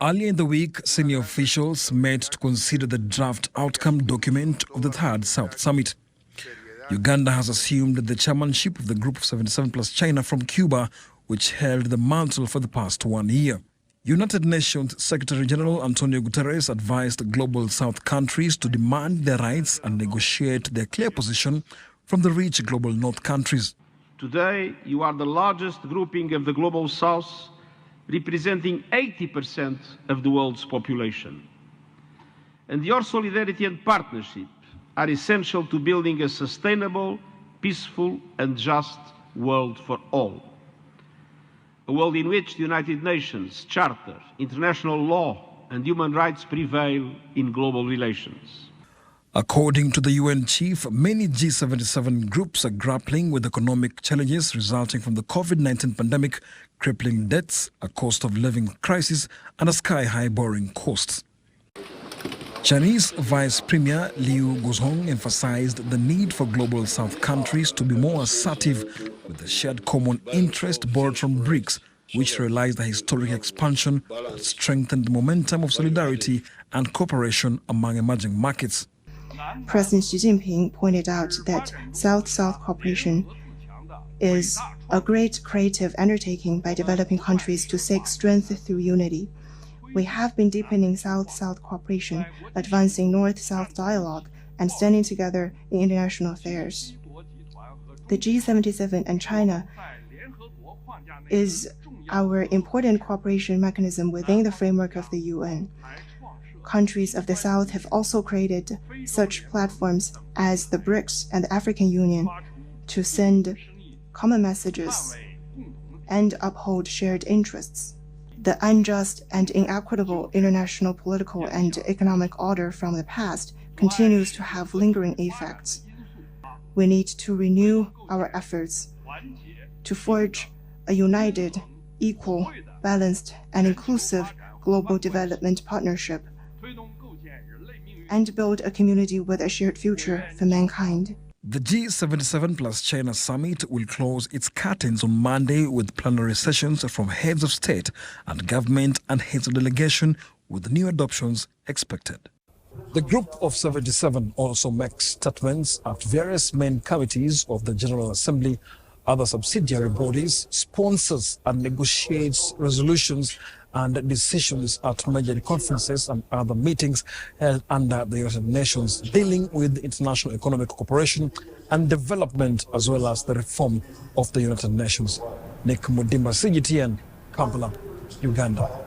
Earlier in the week, senior officials met to consider the draft outcome document of the Third South Summit. Uganda has assumed the chairmanship of the group of 77+China from Cuba, which held the mantle for the past 1 year. United Nations Secretary-General Antonio Guterres advised global South countries to demand their rights and negotiate their clear position from the rich global North countries. Today, you are the largest grouping of the global South, representing 80% of the world's population. And your solidarity and partnership are essential to building a sustainable, peaceful and just world for all. A world in which the United Nations Charter, international law and human rights prevail in global relations. According to the UN chief, many G77 groups are grappling with economic challenges resulting from the COVID-19 pandemic, crippling debts, a cost of living crisis, and a sky-high borrowing costs. Chinese Vice Premier Liu Gozhong emphasized the need for global South countries to be more assertive with the shared common interest borrowed from BRICS, which realized the historic expansion that strengthened the momentum of solidarity and cooperation among emerging markets. President Xi Jinping pointed out that South-South cooperation is a great creative undertaking by developing countries to seek strength through unity. We have been deepening South-South cooperation, advancing North-South dialogue, and standing together in international affairs. The G77 and China is our important cooperation mechanism within the framework of the UN. Countries of the South have also created such platforms as the BRICS and the African Union to send common messages and uphold shared interests. The unjust and inequitable international political and economic order from the past continues to have lingering effects. We need to renew our efforts to forge a united, equal, balanced, and inclusive global development partnership and build a community with a shared future for mankind. The G77+China summit will close its curtains on Monday with plenary sessions from heads of state and government and heads of delegation, with new adoptions expected. The group of 77 also makes statements at various main committees of the General Assembly, other subsidiary bodies, sponsors and negotiates resolutions and decisions at major conferences and other meetings held under the United Nations dealing with international economic cooperation and development, as well as the reform of the United Nations. Mudimba, CGTN, Kampala, Uganda.